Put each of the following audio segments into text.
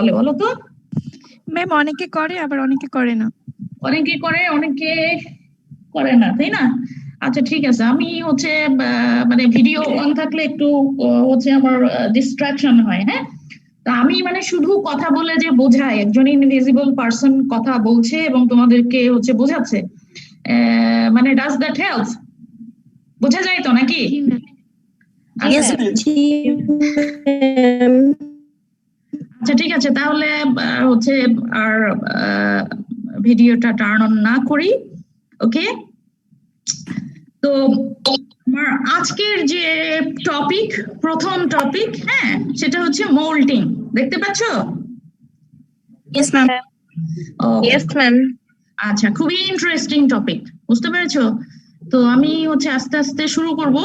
বলে বলো তো? ম্যাম অনেকে করে আবার অনেকে করে না। অনেকে করে অনেকে করে না, তাই না? আচ্ছা ঠিক আছে, আমি হচ্ছে মানে ভিডিও অন থাকলে একটু হচ্ছে আমার ডিস্ট্রাকশন হয়, হ্যাঁ? তা আমি মানে শুধু কথা বলে যে বোঝাই একজন ইনভিজিবল পারসন কথা বলছে এবং তোমাদেরকে হচ্ছে বোঝাচ্ছে, মানে ডাজ দ্যাট হেল্প? বোঝা যায় তো নাকি? আচ্ছা ঠিক আছে, তাহলে হচ্ছে আর ভিডিওটা টার্ন অন না করি, ওকে? তো আমার আজকের যে টপিক, প্রথম টপিক, হ্যাঁ, সেটা হচ্ছে মোল্টিং। দেখতে পাচ্ছো? Yes, ma'am. Yes, ma'am. আচ্ছা, খুবই ইন্টারেস্টিং টপিক, বুঝতে পেরেছো? তো আমি হচ্ছে আস্তে আস্তে শুরু করব।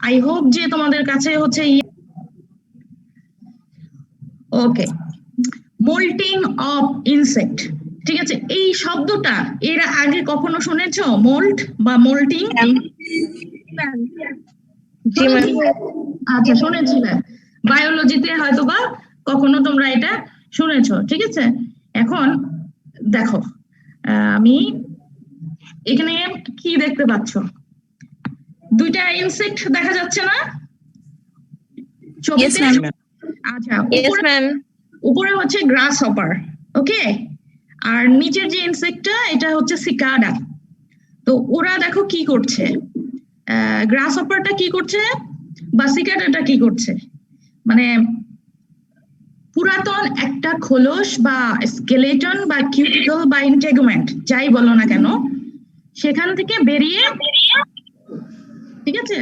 আই হোপ যে তোমাদের কাছে হচ্ছে ওকে, মোল্টিং অফ ইনসেক্ট, ঠিক আছে? এই শব্দটা এর আগে কখনো শুনেছো? মোল্ট বা মোল্টিং? আচ্ছা, শুনেছিলে, বায়োলজিতে হয়তো বা কখনো তোমরা এটা শুনেছো, ঠিক আছে? এখন দেখো, আমি এখানে কি দেখতে পাচ্ছ? দুইটা ইনসেক্ট দেখা যাচ্ছে না Yes, ma'am. আচ্ছা, Yes, ma'am. উপরে হচ্ছে গ্রাস হপার, ওকে, আর নিচের যে ইনসেক্টটা এটা হচ্ছে সিকাডা। তো ওরা দেখো কি করছে, গ্রাস হপারটা কি করছে বা সিকাডাটা কি করছে, মানে পুরাতন একটা খোলস বা স্কেলেটন বা কিউটিকল বা ইন্টেগুমেন্ট যাই বলো না কেন, সেখান থেকে বেরিয়ে, ঠিক আছে,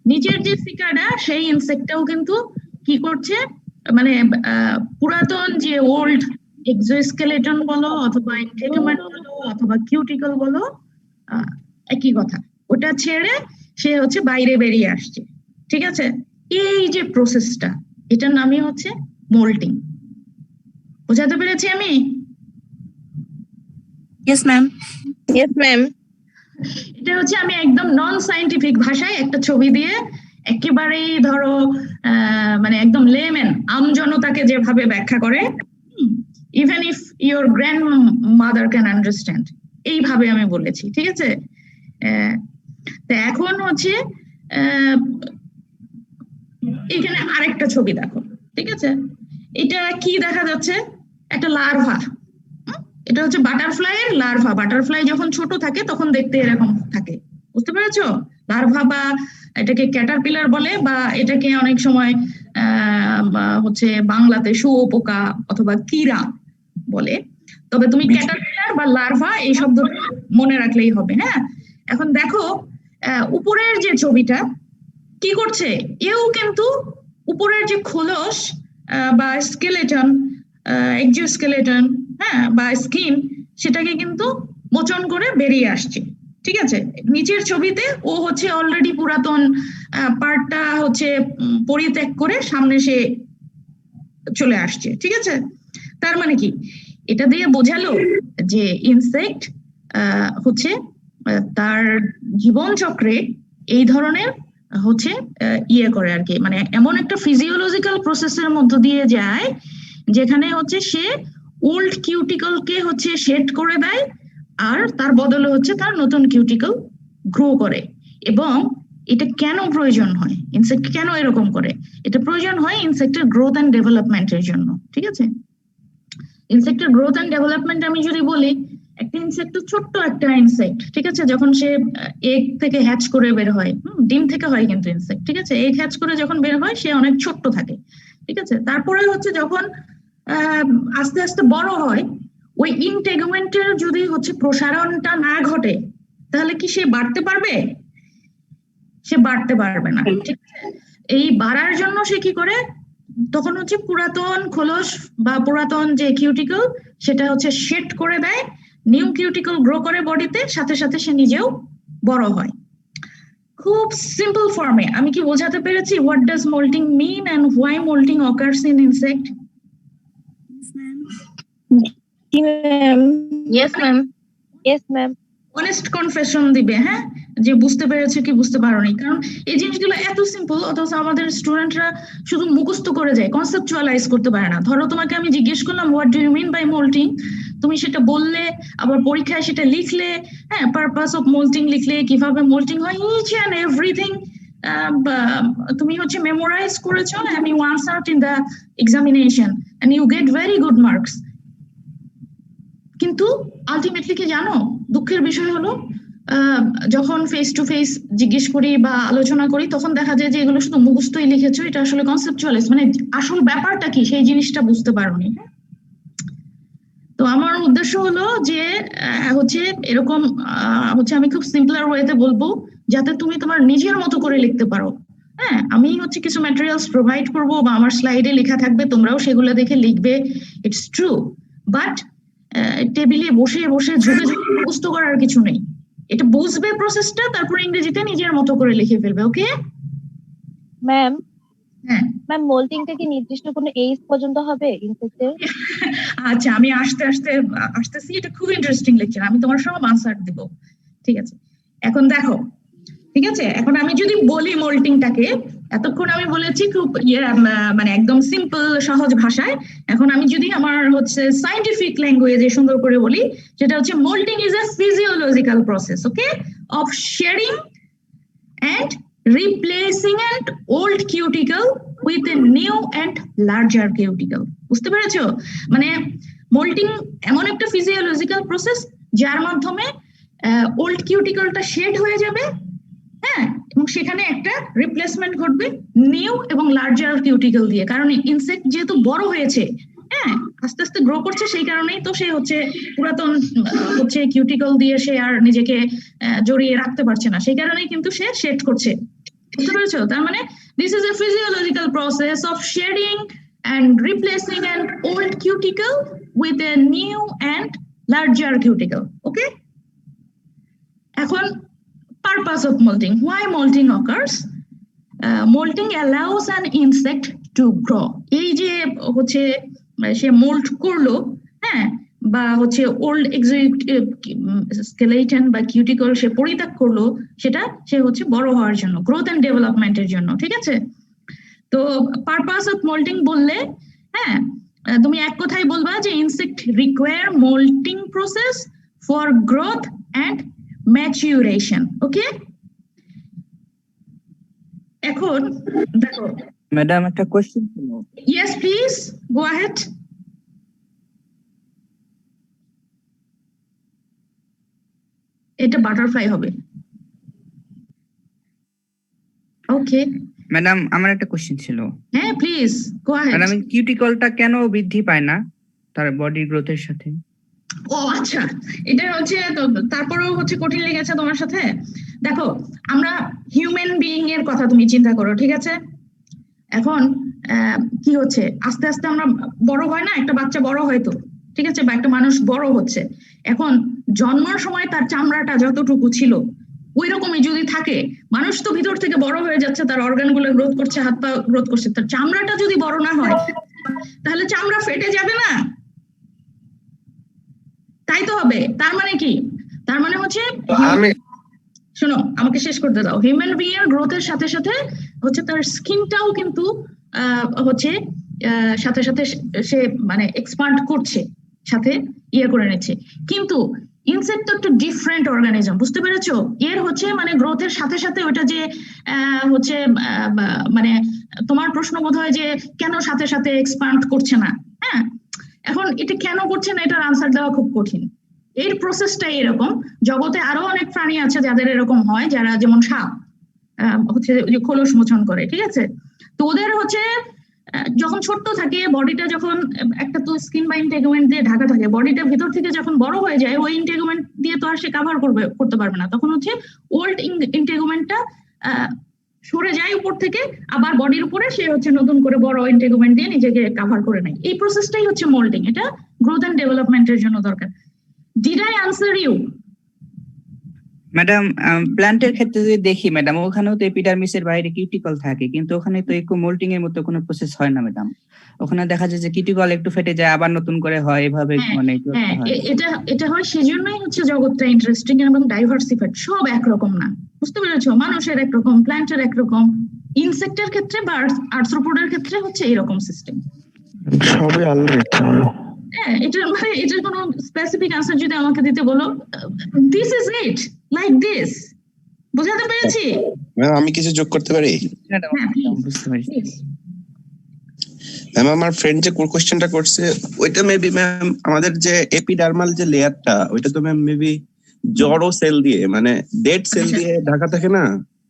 নিচের যে সিকাডা সেই ইনসেক্টটাও কিন্তু কি করছে, মানে পুরাতন যে ওল্ড এক্সোস্কেলেটন বলো অথবা ইন্টেগুমেন্ট বলো অথবা কিউটিকল বলো, একই কথা, ওটা ছেড়ে সে হচ্ছে বাইরে বেরিয়ে আসছে, ঠিক আছে? এই যে প্রসেসটা, এটার নামই হচ্ছে মোল্টিং। বোঝাতে পেরেছি আমি? Yes, ma'am. Yes, ma'am. এটা হচ্ছে আমি একদম নন সায়েন্টিফিক ভাষায় একটা ছবি দিয়ে একেবারেই ধরো মানে একদম লেম্যান আমজনতাকে যেভাবে ব্যাখ্যা করে, even if your grand mother can understand, এইভাবে আমি বলেছি, ঠিক আছে? তো এখন হচ্ছে এখানে আরেকটা ছবি দেখো, ঠিক আছে? এটা কি দেখা যাচ্ছে? একটা লার্ভা। এটা হচ্ছে বাটারফ্লাই এর লার্ভা। বাটারফ্লাই যখন ছোট থাকে তখন দেখতে এরকম থাকে, বুঝতে পেরেছো? লার্ভা বা এটাকে ক্যাটারপিলার বলে, বা এটাকে অনেক সময় হচ্ছে বাংলাতে শুঁয়োপোকা অথবা কিরা বলে। তবে তুমি ক্যাটারপিলার বা লার্ভা এই শব্দটা মনে রাখলেই হবে, হ্যাঁ? এখন দেখো উপরের যে ছবিটা কি করছে, এও কিন্তু উপরের যে খোলস বা স্কেলেটন, এক্সোস্কেলেটন, হ্যাঁ, বা স্কিন, সেটাকে কিন্তু মোচন করে বেরিয়ে আসছে, ঠিক আছে? নিচের ছবিতে ও হচ্ছে অলরেডি পুরাতন পার্টটা হচ্ছে পরিত্যাগ করে সামনে সে চলে আসছে, ঠিক আছে? তার মানে কি, এটা দিয়ে বোঝালো যে ইনসেক্ট হচ্ছে তার জীবন চক্রে এই ধরনের হচ্ছে ইয়ে করে আর কি, মানে এমন একটা ফিজিওলজিক্যাল প্রসেসের মধ্য দিয়ে যায় যেখানে হচ্ছে সে ওল্ড কিউটিকলকে হচ্ছে শেড করে দেয়, আর তার বদলে হচ্ছে তার নতুন কিউটিকল গ্রো করে। এবং এটা কেন প্রয়োজন হয়, ইনসেক্ট কেন এরকম করে, এটা প্রয়োজন হয় ইনসেক্টের গ্রোথ এন্ড ডেভেলপমেন্টের জন্য, ঠিক আছে? ইনসেক্টের গ্রোথ এন্ড ডেভেলপমেন্ট আমি যদি বলি, একটা ইনসেক্ট ছোট্ট একটা ইনসেক্ট, ঠিক আছে, যখন সে এগ থেকে হ্যাচ করে বের হয়, ডিম থেকে হয় কিন্তু ইনসেক্ট, ঠিক আছে, এগ হ্যাচ করে যখন বের হয় সে অনেক ছোট্ট থাকে, ঠিক আছে? তারপরে হচ্ছে যখন আস্তে আস্তে বড় হয়, ওই ইনটেগুমেন্টের যদি হচ্ছে প্রসারণটা না ঘটে তাহলে কি সে বাড়তে পারবে? সে বাড়তে পারবে না, ঠিক আছে? এই বাড়ার জন্য সে কি করে, তখন হচ্ছে পুরাতন খোলস বা পুরাতন যে কিউটিকল সেটা হচ্ছে শেড করে দেয়, নিউ কিউটিকল গ্রো করে বডিতে, সাথে সাথে সে নিজেও বড় হয়। খুব সিম্পল ফর্মে আমি কি বোঝাতে পেরেছি what does moulting mean and why moulting occurs in insect? Yes, ma'am. Yes, ma'am. Honest confession দিবে, হ্যাঁ? যে বুঝতে পেরেছো কি বুঝতে পারোনি, কারণ এই জিনিসগুলো এত সিম্পল অথচ আমাদের স্টুডেন্টরা শুধু মুখস্থ করে যায়, কনসেপচুয়ালাইজ করতে পারে না। ধরো তোমাকে আমি জিজ্ঞেস করলাম what do you mean by moulting, তুমি সেটা বললে, আবার পরীক্ষায় সেটা লিখলে, হ্যাঁ পারপাস অফ মোল্টিং লিখলে, কিভাবে মোল্টিং হয়, ইচ অ্যান্ড এভরিথিং তুমি হচ্ছে মেমোরাইজ করেছো and you answered in the examination and you get very good marks। কিন্তু আলটিমেটলি কি জানো, দুঃখের বিষয় হলো যখন ফেস টু ফেস জিজ্ঞেস করি বা আলোচনা করি তখন দেখা যায় যে এগুলো শুধু মুখস্থই লিখেছো, এটা আসলে কনসেপচুয়ালাইজ মানে আসল ব্যাপারটা কি সেই জিনিসটা বুঝতে পারোনি। তো আমার উদ্দেশ্য হলো যে হচ্ছে এরকম হচ্ছে আমি খুব সিম্পলার ওয়েতে বলবো যাতে তুমি তোমার নিজের মতো করে লিখতে পারো। হ্যাঁ, আমি হচ্ছে কিছু ম্যাটেরিয়ালস প্রোভাইড করবো বা আমার স্লাইডে লেখা থাকবে, তোমরাও সেগুলো দেখে লিখবে, ইটস ট্রু, বাট টেবিলে বসে বসে ঝুঁকে ঝুঁকে মুখস্থ করার কিছু নেই। এটা বুঝবে প্রসেসটা, তারপর ইংরেজিতে নিজের মতো করে লিখে ফেলবে। ওকে ম্যাম, হ্যাঁ ম্যাম মোল্টিংটা কি নির্দিষ্ট কোনো এজ পর্যন্ত হবে ইনসেক্টের? আচ্ছা, আমি আসতেছি, এটা খুব ইন্টারেস্টিং লেকচার, আমি তোমার সব আনসার দিব, ঠিক আছে? এখন দেখো, ঠিক আছে, এখন আমি যদি বলি মোল্টিংটাকে, এতক্ষণ আমি বলেছি খুব মানে একদম সিম্পল সহজ ভাষায়, এখন আমি যদি আমার হচ্ছে সায়েন্টিফিক ল্যাঙ্গুয়েজে সুন্দর করে বলি, সেটা হচ্ছে moulting is a physiological process, okay, of shedding and replacing an old cuticle with a new and larger cuticle। বুঝতে পেরেছো? মানে মোল্টিং এমন একটা ফিজিওলজিক্যাল প্রসেস যার মাধ্যমে ওল্ড কিউটিকলটা শেড হয়ে যাবে, হ্যাঁ, এবং সেখানে একটা রিপ্লেসমেন্ট ঘটবে নিউ এবং লার্জার কিউটিকল দিয়ে। কারণ ইনসেক্ট যেহেতু বড় হয়েছে, হ্যাঁ, আস্তে আস্তে গ্রো করছে, সেই কারণেই তো সে হচ্ছে পুরাতন হচ্ছে কিউটিকল দিয়ে সে আর নিজেকে জড়িয়ে রাখতে পারছে না, সেই কারণেই কিন্তু সে শেড করছে। বুঝতে পেরেছো? তার মানে this is a physiological process of shedding and replacing an old cuticle with a new and larger cuticle, okay? এখন purpose of molting, why molting occurs? Molting allows an insect to grow। এই যে হচ্ছে সে mould করলো, হ্যাঁ, বা হচ্ছে old skeleton বা cuticle সে পরিত্যাগ করলো, সেটা সে হচ্ছে বড় হওয়ার জন্য, গ্রোথ এন্ড ডেভেলপমেন্টের জন্য, ঠিক আছে? তো পারপাস অফ মোল্টিং বললে, হ্যাঁ, তুমি এক কথাই বলবা যে insect require molting process for growth and maturation, okay? এখন দেখো ম্যাডাম, একটা কোশ্চেন ছিল। Yes please go ahead. এটা বাটারফ্লাই হবে, ওকে? ম্যাডাম, আমার একটা কোশ্চেন ছিল। হ্যাঁ প্লিজ গো অ্যাহেড। ম্যাডাম, কিউটিকলটা কেন বৃদ্ধি পায় না তার বডি গ্রোথের সাথে? ও আচ্ছা, এটা হচ্ছে তারপরেও হচ্ছে কঠিন লেগেছে তোমার সাথে। দেখো, আমরা হিউম্যান বিইং এর কথা তুমি চিন্তা করো, ঠিক আছে? এখন কি হচ্ছে, আস্তে আস্তে আমরা বড় হয় না, একটা বাচ্চা বড় হয় তো, ঠিক আছে, বা একটা মানুষ বড় হচ্ছে। এখন জন্মের সময় তার চামড়াটা যতটুকু ছিল ওই রকমই যদি থাকে, মানুষ তো ভিতর থেকে বড় হয়ে যাচ্ছে, তার অর্গানগুলো গ্রোথ করছে, হাত পা গ্রোথ করছে, তার চামড়াটা যদি বড় না হয় তাহলে চামড়া ফেটে যাবে না? তাই তো হবে। তার মানে কি? তার মানে হচ্ছে, শোনো আমাকে শেষ করতে দাও, হিউম্যান বিইং এর গ্রোথের সাথে সাথে হচ্ছে তার স্কিনটাও কিন্তু হচ্ছে সাথে সাথে সে মানে এক্সপান্ড করছে, সাথে ইয়ে করে নিচ্ছে। কিন্তু ইনসেক্ট তো একটু ডিফারেন্ট অর্গানিজম, বুঝতে পেরেছো? এর হচ্ছে মানে গ্রোথের সাথে সাথে ওটা যে হচ্ছে মানে তোমার প্রশ্ন বোধ হয় যে কেন সাথে সাথে এক্সপান্ড করছে না, হ্যাঁ, এখন এটা কেন করছে না এটার আনসার দেওয়া খুব কঠিন। এর প্রসেসটাই এরকম। জগতে আরো অনেক প্রাণী আছে যাদের এরকম হয়, যারা যেমন সাপ হচ্ছে খোলস মোচন করে, ঠিক আছে? তো ওদের হচ্ছে যখন ছোট্ট থাকে, বডিটা যখন একটা তো স্কিন বা ইন্টেগুমেন্ট দিয়ে ঢাকা থাকে, বডিটা ভিতর থেকে যখন বড় হয়ে যায় ওই ইন্টেগুমেন্ট দিয়ে তো আর সে কাভার করতে পারবে না, তখন হচ্ছে ওল্ড ইন্টেগুমেন্টটা সরে যায় উপর থেকে, আবার বডির উপরে সে হচ্ছে নতুন করে বড় ইন্টেগুমেন্ট দিয়ে নিজেকে কাভার করে নেয়। এই প্রসেসটাই হচ্ছে মোল্ডিং, এটা গ্রোথ এন্ড ডেভেলপমেন্টের জন্য দরকার। Did I answer you? Madam, প্ল্যান্টের ক্ষেত্রে যদি দেখি ম্যাডাম, ওখানেও তো এপিডার্মিসের বাইরে কিউটিকল থাকে, কিন্তু ওখানে তো ইকো মোল্টিং এর মতো কোনো প্রসেস হয় না ম্যাডাম। ওখানে দেখা যায় যে কিউটিকল একটু ফেটে যায় আবার নতুন করে হয়, এভাবে হ্যাঁ, মানে একটু হ্যাঁ, হয়। এটা হয় সেজন্যই হচ্ছে জগৎটা ইন্টারেস্টিং এবং ডাইভার্সিফাইড, সব একরকম না, বুঝতে পেরেছো? মানুষের একরকম, প্ল্যান্টের একরকম, ইনসেক্টের ক্ষেত্রে বা আর্থ্রোপোডের ক্ষেত্রে হচ্ছে এরকম সিস্টেম। সবই আলরেট। হ্যাঁ, এটার কোনো স্পেসিফিক আনসার যদি আমাকে দিতে বলো, this is it, like this, বোঝাতে পেরেছি? ম্যাম আমি কিছু যোগ করতে পারি? হ্যাঁ, please, বুঝতে পারছি। please. ম্যাম আমার ফ্রেন্ড যে কোশ্চেনটা করছে ওইটা মেবি ম্যাম আমাদের যে এপিডার্মাল যে লেয়ারটা ওইটা তো ম্যাম মেবি জড়ো সেল দিয়ে মানে ডেড সেল আচ্ছা। দিয়ে ঢাকা থাকে না,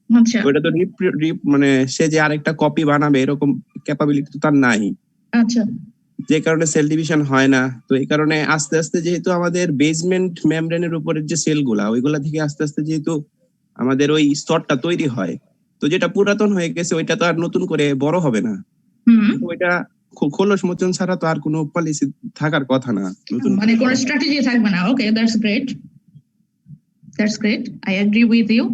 আচ্ছা, ওইটা তো রিপ মানে সে যে আরেকটা কপি বানাবে এরকম ক্যাপাবিলিটি তো তার নাই, আচ্ছা, যে কারণে সেল ডিভিশন হয় না। তো এই কারণে আস্তে আস্তে যেহেতু আমাদের বেসমেন্ট মেমব্রেনের উপরের যে সেলগুলা ওইগুলা থেকে আস্তে আস্তে যেহেতু আমাদের ওই স্তরটা তৈরি হয়, তো যেটা পুরাতন হয়ে গেছে ওইটা তো আর নতুন করে বড় হবে না, হুম, তো ওইটা খোলস মোচন ছাড়া তো আর কোনো পলিসি থাকার কথা না নতুন মানে কোনো স্ট্র্যাটেজি থাকবে না। Okay, that's great, I agree with you.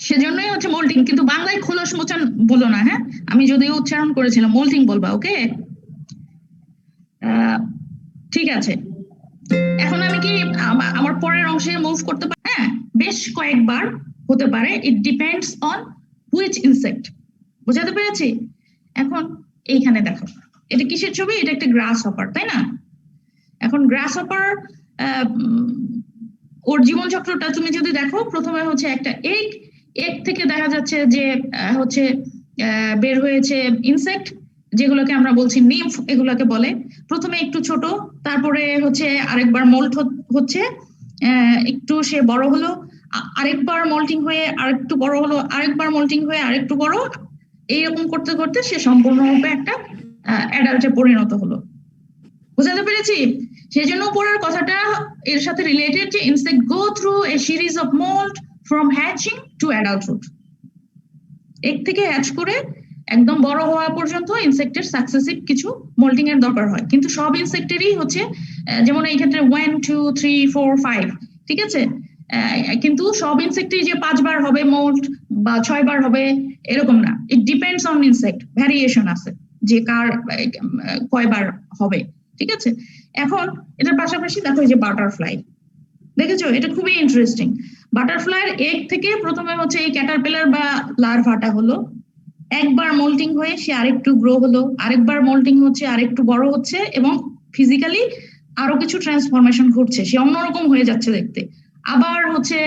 সেজন্যই হচ্ছে মোল্টিং, কিন্তু বাংলায় খোলস মোচন বলো না, হ্যাঁ? আমি যদিও উচ্চারণ করেছিলাম, মোল্টিং বলবা, ওকে? ঠিক আছে, এখন আমি কি আমার পরের অংশে মুভ করতে পারি? হ্যাঁ, বেশ কয়েকবার হতে পারে, it depends on which insect, বুঝাতে পেরেছি? এখন এইখানে দেখো, এটা কিসের ছবি? এটা একটা গ্রাস হপার, তাই না? এখন গ্রাস হপার ওর জীবন চক্রটা তুমি যদি দেখো, প্রথমে হচ্ছে একটা এগ থেকে দেখা যাচ্ছে যে হচ্ছে বের হয়েছে ইনসেক্ট, যেগুলোকে আমরা বলছি নিম্ফ, এগুলোকে বলে। প্রথমে একটু ছোট, তারপরে হচ্ছে আরেকবার মোল্ট হচ্ছে, একটু সে বড় হলো, আরেকবার মোল্টিং হয়ে আরেকটু বড় হলো, আরেকবার মোল্টিং হয়ে আরেকটু বড়, এইরকম করতে করতে সে সম্পূর্ণরূপে একটা অ্যাডাল্টে পরিণত হলো, বুঝাতে পেরেছি? সেই জন্য পরের কথাটা এর সাথে রিলেটেড, যে insect go through a series of mould from hatching to adulthood. এক থেকে হ্যাচ করে একদম বড় হওয়া পর্যন্ত ইনসেক্টের সাকসেসিভ কিছু মোল্টিং এর দরকার হয়, কিন্তু সব ইনসেক্টেরই হচ্ছে যেমন এই ক্ষেত্রে 1 2 3 4 5, ঠিক আছে? কিন্তু সব ইনসেক্টই যে 5 বার হবে মোল্ট বা 6 বার হবে এরকম না, it depends on insect, variation আছে যে কার কয়বার হবে, ঠিক আছে? এখন এটার পাশাপাশি দেখো এই যে বাটারফ্লাই, দেখেছো? এটা খুবই ইন্টারেস্টিং। বাটারফ্লাইয়ের এগ থেকে প্রথমে হচ্ছে এই ক্যাটারপিলার বা লার্ভাটা হলো, একবার মোল্টিং হয়ে সে আরেকটু গ্রো হলো, আরেকবার মোল্টিং হচ্ছে আরেকটু বড় হচ্ছে, এবং ফিজিক্যালি আরো কিছু ট্রান্সফরমেশন ঘটছে, সে অন্যরকম হয়ে যাচ্ছে দেখতে। আবার হচ্ছে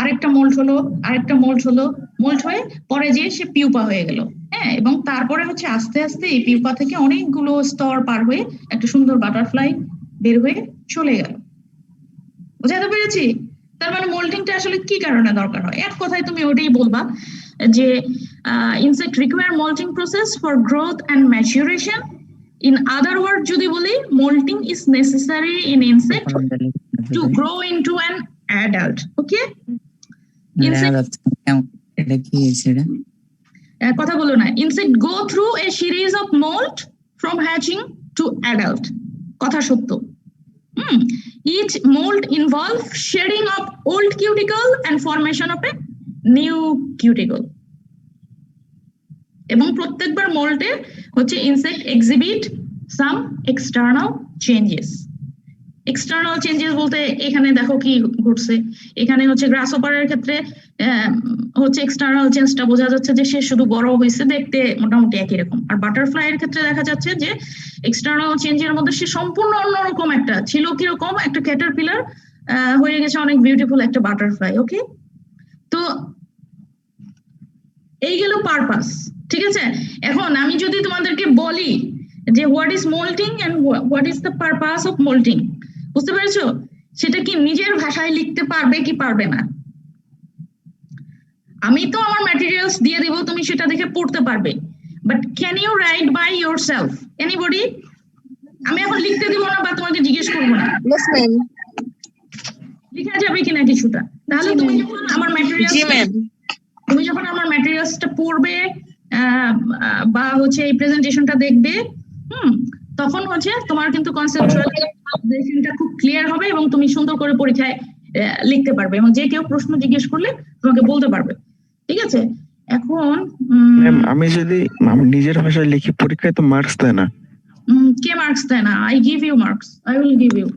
আরেকটা মোল্ট হলো, আরেকটা মোল্ট হলো, মোল্ট হয়ে পরে যে সে পিউপা হয়ে গেল, হ্যাঁ? এবং তারপরে হচ্ছে আস্তে আস্তে এই পিউপা থেকে অনেকগুলো স্তর পার হয়ে একটা সুন্দর বাটারফ্লাই বের হয়ে চলে গেল, বুঝাতে পেরেছি? তার মানে মোল্টিংটা আসলে কি কারণে দরকার হয়? এক কথায় তুমি ওটাই বলবা যে insect require molting process for growth and maturation. In other word যদি বলি, molting is necessary in insect to grow into an adult, okay? এটা কি সেটা কথা বলো না। Insect go through a series of mould from hatching to adult, কথা সত্য। Each mold involve shedding of old cuticle and formation of a new cuticle. এবং প্রত্যেকবার মোল্টে হচ্ছে ইনসেক্ট এক্সিবিট সাম এক্সটার্নাল চেঞ্জেস। এক্সটার্নাল চেঞ্জেস বলতে এখানে দেখো কি ঘটছে, এখানে হচ্ছে গ্রাসহপারের ক্ষেত্রে হচ্ছে এক্সটার্নাল চেঞ্জটা বোঝা যাচ্ছে যে সে শুধু বড় হয়েছে, দেখতে মোটামুটি একই রকম। আর বাটারফ্লাই এর ক্ষেত্রে দেখা যাচ্ছে যে এক্সটার্নাল চেঞ্জের মধ্যে সে সম্পূর্ণ অন্যরকম, একটা ছিল কিরকম একটা ক্যাটারপিলার হয়ে গেছে অনেক বিউটিফুল একটা বাটারফ্লাই, ওকে? তো এই গেল পারপাস, ঠিক আছে? এখন আমি যদি তোমাদেরকে বলি যে what is moulting and what is the purpose of moulting, বুঝতে পেরেছো? সেটা কি নিজের ভাষায় লিখতে পারবে কি পারবে না? আমি তো আমার ম্যাটেরিয়ালস দিয়ে দিব, তুমি সেটা দেখে পড়তে পারবে, but can you write by yourself? Anybody? আমি এখন লিখতে দিব না বা তোমাকে জিজ্ঞেস করবো না, Yes, ma'am. লেখা যাবে কিনা কিছুটা? তাহলে তুমি যখন আমার ম্যাটেরিয়ালসটা পড়বে বা হচ্ছে এই প্রেজেন্টেশনটা দেখবে, তখন হচ্ছে তোমার কিন্তু কনসেপচুয়ালিজেশনটা খুব ক্লিয়ার হবে এবং তুমি সুন্দর করে পরীক্ষায় লিখতে পারবে, এবং যে কেউ প্রশ্ন জিজ্ঞেস করলে তোমাকে বলতে পারবে, ঠিক আছে? এখন ম্যাম আমি যদি আমি নিজের ভাষায় লিখি পরীক্ষায় তো মার্কস দেয় না। কে মার্কস দেয় না? I give you marks, I will give you.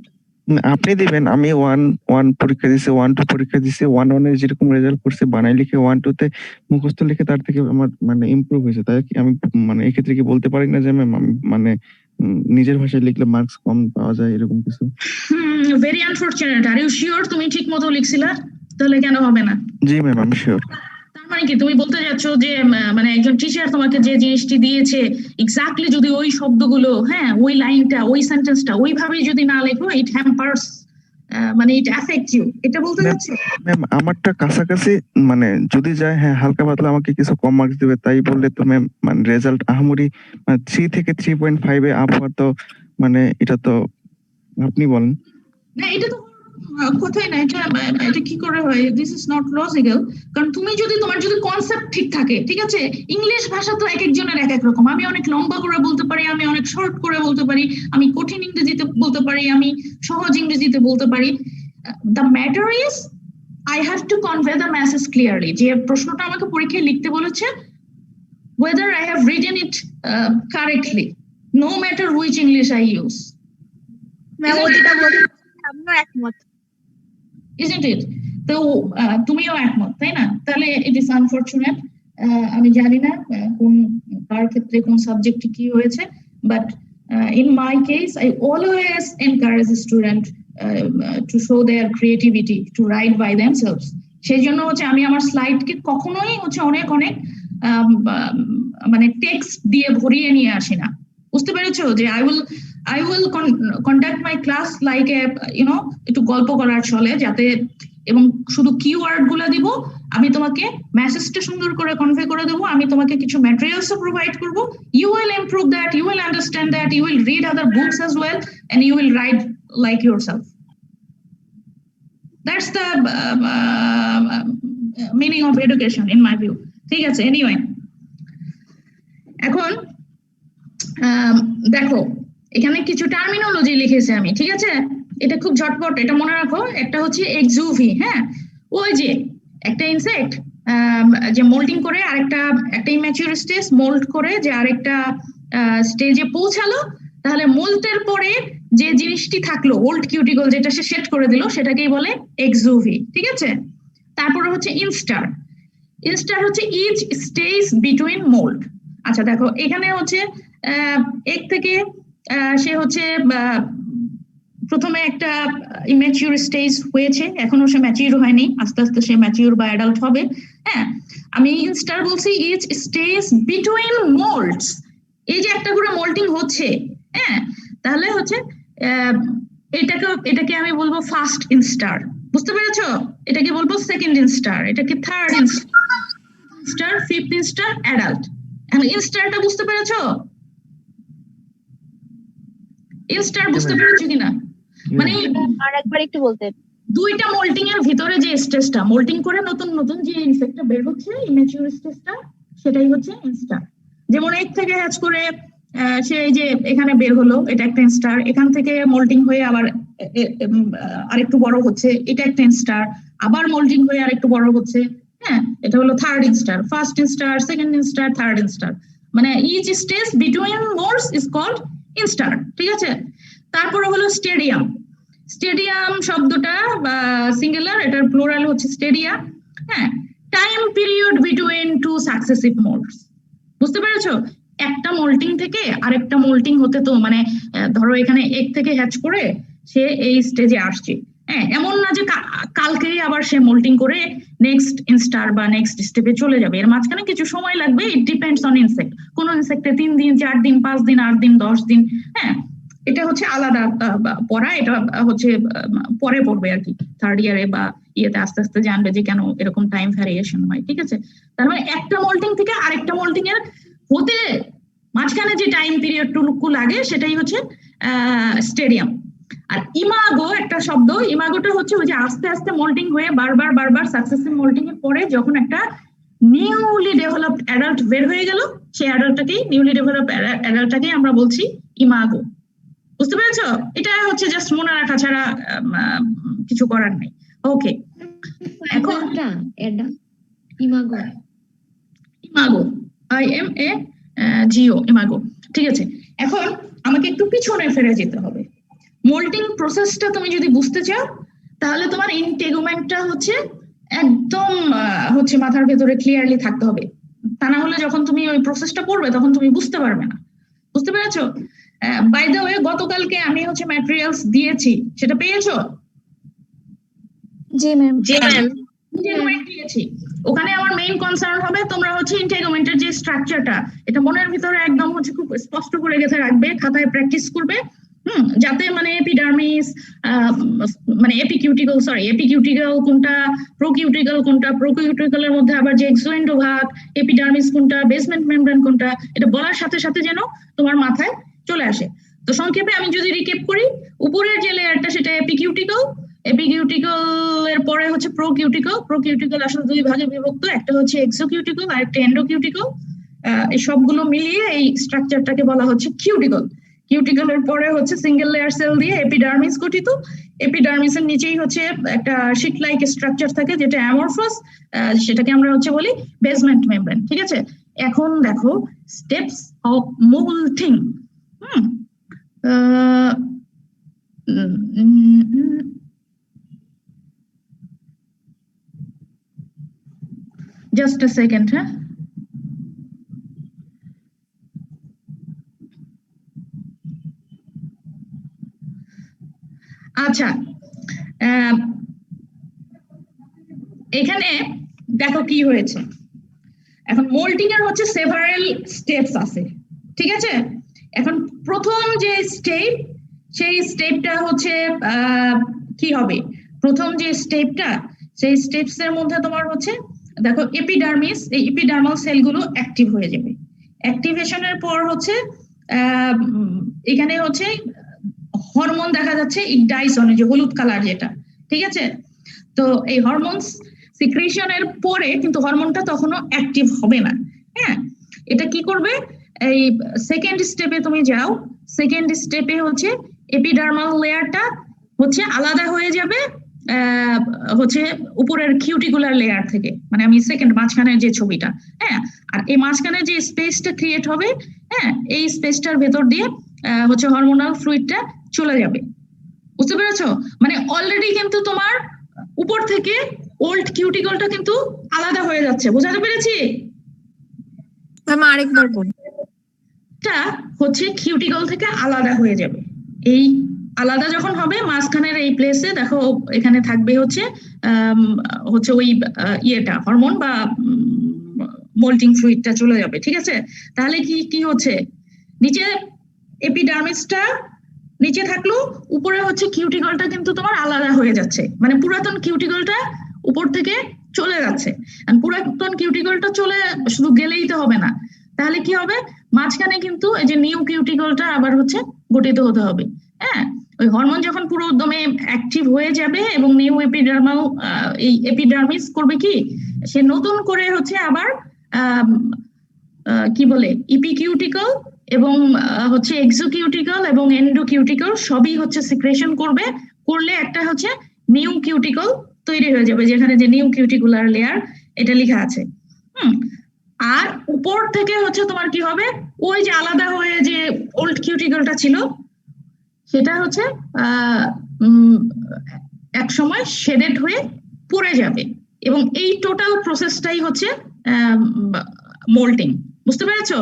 আপনি দিবেন, আমি 1 পরীক্ষা দিছি, 1 2 পরীক্ষা দিছি, 1 এর যেরকম রেজাল্ট করছে বানাই লিখে 1 2 তে মুখস্থ লিখে তার থেকে আমার মানে ইমপ্রুভ হয়েছে। তাই কি আমি মানে এক্ষেত্রে কি বলতে পারি না যে ম্যাম মানে নিজের ভাষায় লিখলে মার্কস কম পাওয়া যায় এরকম কিছু? Very unfortunate. Are you sure তুমি ঠিক মতো লিখছিলা? তাহলে কেন হবে না? জি ম্যাম আমি শিওর। তার মানে কি তুমি বলতে যাচ্ছ যে মানে একজন টিচার তোমাকে যে জিনিসটি দিয়েছে এক্স্যাক্টলি যদি ওই শব্দগুলো, হ্যাঁ ওই লাইনটা ওই সেন্টেন্সটা ওইভাবেই যদি না লেখো, ইট হ্যাম্পারস মানে ইট অ্যাফেক্ট ইউ, এটা বলতে যাচ্ছ? ম্যাম আমারটা কাছাকাছি মানে যদি যায়, হ্যাঁ হালকা পাতলা আমাকে কিছু কম মার্কস দিবে, তাই বললে তো ম্যাম মানে রেজাল্ট আহামরি 3 থেকে 3.5 এ আপ হওয়া তো মানে এটা তো আপনি বলেন। না এটা তো কোথায় না, এটা কি করে হয়? This is not logical. কারণ তুমি যদি তোমার যদি কনসেপ্ট ঠিক থাকে, ঠিক আছে, ইংলিশ ভাষা তো এক একজনের এক এক রকম। আমি অনেক লম্বা করে বলতে পারি, আমি অনেক শর্ট করে বলতে পারি, আমি কঠিন ইংরেজিতে বলতে পারি, আমি সহজ ইংরেজিতে বলতে পারি। The matter is I have to convey the message clearly. যে প্রশ্নটা আমাকে পরীক্ষায় লিখতে বলেছে, whether I have written it correctly, no matter which English I use. Ma'am ও যেটা বলছে আমরা একমত। Isn't it? তো তুমিও একমত, তাই না? তাহলে ইট ইজ আনফরচুনেট। আমি জানি না কোন কার ক্ষেত্রে কোন সাবজেক্টে কি হয়েছে, but in my case I always encourage the student to show their creativity, to write by themselves. সেই জন্য হচ্ছে আমি আমার স্লাইডকে কখনোই হচ্ছে অনেক অনেক মানে টেক্সট দিয়ে ভরিয়ে নিয়ে আসি না। বুঝতে পেরেছো? যে I will conduct my class like a একটু গল্প করার ছলে, যাতে এবং শুধু কিওয়ার্ড গুলা দিব, আমি তোমাকে মেসেজটা সুন্দর করে কনভে করে দেবো, আমি তোমাকে কিছু ম্যাটেরিয়ালস প্রোভাইড করব, you will improve that, you will understand that, you will read other books as well, and you will write like yourself. That's the meaning of education in my view. ঠিক আছে? Anyway, এখন দেখো এখানে কিছু terminology লিখেছি আমি, ঠিক আছে? এটা খুব ঝটপট, এটা মনে রাখো। একটা হচ্ছে এক্সুভি, হ্যাঁ ওই যে একটা ইনসেক্ট যে মোল্টিং করে একটা ইম্যাচিউর স্টেজ মোল্ড করে যে আরেকটা স্টেজে পৌঁছালো, তাহলে মোল্টের পরে যে জিনিসটি থাকলো ওল্ড কিউটিকল যেটা সে সেট করে দিল, সেটাকেই বলে এক্সুভি, ঠিক আছে? তারপরে হচ্ছে ইনস্টার। ইনস্টার হচ্ছে ইচ স্টেজ বিটুইন মোল্ড। আচ্ছা দেখো এখানে হচ্ছে এক থেকে সে হচ্ছে প্রথমে একটা ইম্যাচিউর স্টেজ হয়েছে, এখনো সে ম্যাচিউর হয়নি, আস্তে আস্তে সে ম্যাচিউর বা অ্যাডাল্ট হবে। হ্যাঁ আমি ইনস্টার বলছি ইচ স্টেজ বিটুইন মোল্ডস। এই যে একটা করে মোল্টিং হচ্ছে, হ্যাঁ তাহলে হচ্ছে এটাকে আমি বলবো ফার্স্ট ইনস্টার। বুঝতে পেরেছো? এটাকে বলবো সেকেন্ড ইনস্টার, এটাকে থার্ড ইনস্টার, ফিফথ ইনস্টার, অ্যাডাল্ট। এখন ইনস্টারটা বুঝতে পেরেছো? ইনস্টার বুঝতে পেরেছো কিনা? মানে আরেকবার একটু বলতে। দুইটা মোল্টিং এর ভিতরে যে স্টেজটা মোল্টিং করে নতুন নতুন যে ইনসেক্টটা বের হচ্ছে, ইম্যাচিউর স্টেজটা, সেটাই হচ্ছে ইনস্টার। যেমন এক থেকে হ্যাচ করে সে যে এখানে বের হলো, এটা একটা ইনস্টার। এখান থেকে মোল্টিং হয়ে আবার আরেকটু বড় হচ্ছে, এটা একটা ইনস্টার। আবার মোল্টিং হয়ে আরেকটু বড় হচ্ছে, হ্যাঁ এটা হলো third instar. First instar, second instar, third instar, মানে each stage between molds is called instar, ঠিক আছে? তারপরে হলো স্টেডিয়াম। স্টেডিয়াম শব্দটা সিঙ্গুলার, এটার প্লুরাল হচ্ছে স্টেডিয়া। হ্যাঁ time period between two successive molds. বুঝতে পেরেছো? একটা মোল্টিং থেকে আরেকটা মোল্টিং হতে তো মানে ধরো এখানে এক থেকে হ্যাচ করে সে এই স্টেজে আসছে, হ্যাঁ এমন না যে কালকেই আবার সে মোল্টিং করে নেক্সট ইনস্টার বা নেক্সট স্টেপে চলে যাবে। এর মাঝখানে কিছু সময় লাগবে। It depends on insect. কোন ইনসেক্টে 3 দিন, 4 দিন, 5 দিন, 8 দিন, 10 দিন, হ্যাঁ এটা হচ্ছে আলাদা পড়া। এটা হচ্ছে পরে পড়বে আর কি, থার্ড ইয়ারে বা ইয়েতে আস্তে আস্তে জানবে যে কেন এরকম টাইম ভ্যারিয়েশন হয়, ঠিক আছে? তার মানে একটা মোল্টিং থেকে আরেকটা মোল্টিং এর হতে মাঝখানে যে টাইম পিরিয়ড টুকু লাগে সেটাই হচ্ছে স্টেডিয়াম। আর ইমাগো একটা শব্দ, ইমাগোটা হচ্ছে ওই যে আস্তে আস্তে মোল্টিং হয়ে বারবার সাকসেসিভ মোল্টিং এর পরে যখন একটা নিউলি ডেভেলপড অ্যাডাল্ট বের হয়ে গেল, সেই অ্যাডাল্টটাকেই নিউলি ডেভেলপড অ্যাডাল্টটাকেই আমরা বলছি ইমাগো। বুঝতে পেরেছো? এটা হচ্ছে জাস্ট মনে রাখা ছাড়া কিছু করার নেই। ওকে এখন ইমাগো ইমাগো, IMAGO, ইমাগো। ঠিক আছে, এখন আমাকে একটু পিছনে ফিরে যেতে হবে। মোল্টিং প্রসেসটা তুমি যদি বুঝতে চাও তাহলে তোমার ইন্টেগুমেন্টটা হচ্ছে একদম হচ্ছে মাথার ভেতরে ক্লিয়ারলি থাকতে হবে, তা না হলে যখন তুমি ওই প্রসেসটা করবে তখন তুমি বুঝতে পারবে না। বুঝতে পেরেছো? বাই দ্য ওয়ে, গতকালকে আমি হচ্ছে ম্যাটেরিয়ালস দিয়েছি, সেটা পেয়েছো? জি ম্যাম। ইন্টেগুমেন্ট দিয়েছি, ওখানে আমার মেইন কনসার্ন হবে তোমরা হচ্ছে ইন্টেগুমেন্টের যে স্ট্রাকচারটা, এটা মনের ভিতরে একদম হচ্ছে খুব স্পষ্ট করে গেছে রাখবে, খাতায় প্র্যাকটিস করবে। যাতে মানে এপিডার্মিস, মানে এপিকিউটিক্যাল কোনটা, প্রোকিউটিক্যাল কোনটা, প্রোকিউটিক্যালের মধ্যে আবার যে এক্সোএন্ডো ভাগ, এপিডার্মিস কোনটা, বেসমেন্ট মেমব্রেন কোনটা, এটা বলার সাথে সাথে যেন তোমার মাথায় চলে আসে। তো সংক্ষেপে আমি যদি রিক্যাপ করি, উপরের যে লেয়ারটা সেটা এপিকিউটিক্যাল, এপিকিউটিক্যাল এর পরে হচ্ছে প্রোকিউটিক্যাল আসলে দুই ভাগে বিভক্ত, একটা হচ্ছে এক্সোকিউটিক্যাল আর একটা এন্ডোকিউটিক্যাল। এই সবগুলো মিলিয়ে এই স্ট্রাকচারটাকে বলা হচ্ছে কিউটিক্যাল। কিউটিক্যালের পরে হচ্ছে সিঙ্গেল লেয়ার সেল দিয়ে এপিডার্মিস গঠিত, এপিডার্মিসের নিচেই হচ্ছে একটা শীট লাইক স্ট্রাকচার থাকে যেটা অ্যামরফাস, সেটাকে আমরা হচ্ছে বলি বেসমেন্ট মেমব্রেন। ঠিক আছে, এখন দেখো steps of moulting. Just a second, হ্যাঁ। আচ্ছা, এখানে দেখো কি হয়েছে। এখন মোল্টিং এর হচ্ছে সেভারাল স্টেপস আছে, ঠিক আছে। এখন প্রথম যে স্টেপ, সেই স্টেপটা হচ্ছে কি হবে, প্রথম যে স্টেপটা, সেই স্টেপস এর মধ্যে তোমার হচ্ছে দেখো এপিডার্মিস, এই এপিডার্মাল সেলগুলো অ্যাক্টিভ হয়ে যাবে। অ্যাক্টিভেশনের পর হচ্ছে এখানে হচ্ছে হরমোন দেখা যাচ্ছে ইকডাইসনে, যে হলুদ কালার যেটা, ঠিক আছে। তো এই হরমোনস সিক্রেশনের পরে কিন্তু হরমোনটা তখনও অ্যাক্টিভ হবে না, হ্যাঁ। এটা কি করবে, এই সেকেন্ড স্টেপে তুমি যাও, সেকেন্ড স্টেপে হচ্ছে এপিডার্মাল লেয়ারটা হচ্ছে আলাদা হয়ে যাবে হচ্ছে উপরের কিউটিকুলার লেয়ার থেকে, মানে আমি সেকেন্ড মাঝখানের যে ছবিটা, হ্যাঁ। আর এই মাঝখানে যে স্পেসটা ক্রিয়েট হবে, হ্যাঁ, এই স্পেসটার ভেতর দিয়ে হচ্ছে হরমোনাল ফ্লুইডটা চলে যাবে। বুঝতে পেরেছো? মানে অলরেডি কিন্তু তোমার উপর থেকে ওল্ড কিউটিকলটা কিন্তু আলাদা হয়ে যাচ্ছে, বোঝাতে পেরেছি? ম্যাম আরেকবার বলুন। এটা হচ্ছে কিউটিকল থেকে আলাদা হয়ে যাবে। এই আলাদা যখন হবে, মাঝখানের এই প্লেসে দেখো এখানে থাকবে হচ্ছে ওই ইয়েটা হরমোন বা মোল্টিং ফ্লুইডটা চলে যাবে, ঠিক আছে। তাহলে কি হচ্ছে, নিচে এপিডার্মিসটা নিচে থাকলো, উপরে হচ্ছে কিউটিকলটা কিন্তু তোমার আলাদা হয়ে যাচ্ছে, মানে পুরাতন কিউটিকলটা উপর থেকে চলে যাচ্ছে। আর পুরাতন কিউটিকলটা চলে শুধু গেলেই তো হবে না, তাহলে কি হবে, মাঝখানে কিন্তু এই যে নিউ কিউটিকলটা আবার হচ্ছে গঠিত হতে হবে, হ্যাঁ। ওই হরমোন যখন পুরো দমে অ্যাক্টিভ হয়ে যাবে এবং নিউ এপিডার্মাল, এই এপিডার্মিস করবে কি, সে নতুন করে হচ্ছে আবার কি বলে ইপিকিউটিকল এবং হচ্ছে এক্সোকিউটিকল এবং এন্ডোকিউটিকল সবই হচ্ছে সিক্রেশন করবে, করলে একটা হচ্ছে নিউ কিউটিকল তৈরি হয়ে যাবে, যেখানে যে নিউ কিউটিকুলার লেয়ার এটা লেখা আছে। আর উপর থেকে হচ্ছে তোমার কি হবে, ওই যে আলাদা হয়ে যে ওল্ড কিউটিকলটা ছিল সেটা হচ্ছে এক সময় শেডেড হয়ে পড়ে যাবে, এবং এই টোটাল প্রসেসটাই হচ্ছে মোল্টিং। বুঝতে পেরেছো?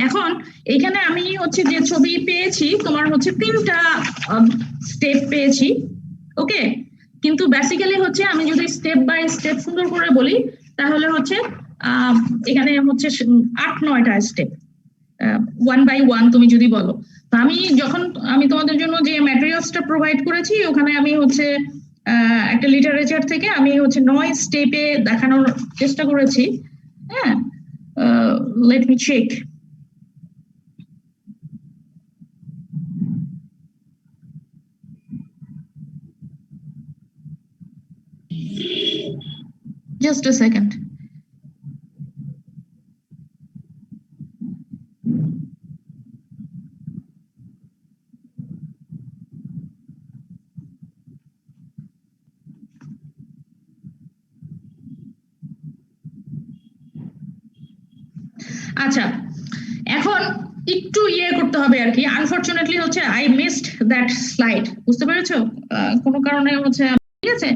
এখন এখানে আমি হচ্ছে যে ছবি পেয়েছি তোমার হচ্ছে 3টা স্টেপ পেয়েছি, ওকে। কিন্তু বেসিক্যালি হচ্ছে আমি যদি স্টেপ বাই স্টেপ সুন্দর করে বলি তাহলে হচ্ছে এখানে হচ্ছে 8-9টা স্টেপ, 1 by 1 তুমি যদি বলো। তো আমি তোমাদের জন্য যে ম্যাটেরিয়ালসটা প্রোভাইড করেছি, ওখানে আমি হচ্ছে একটা লিটারেচার থেকে আমি হচ্ছে 9 স্টেপে দেখানোর চেষ্টা করেছি, হ্যাঁ। Let me check. Just a second. আচ্ছা, এখন একটু ইয়ে করতে হবে আর কি। আনফরচুনেটলি হচ্ছে আই মিসড দ্যাট স্লাইড, বুঝতে পেরেছো? কোনো কারণে হচ্ছে, ঠিক আছে।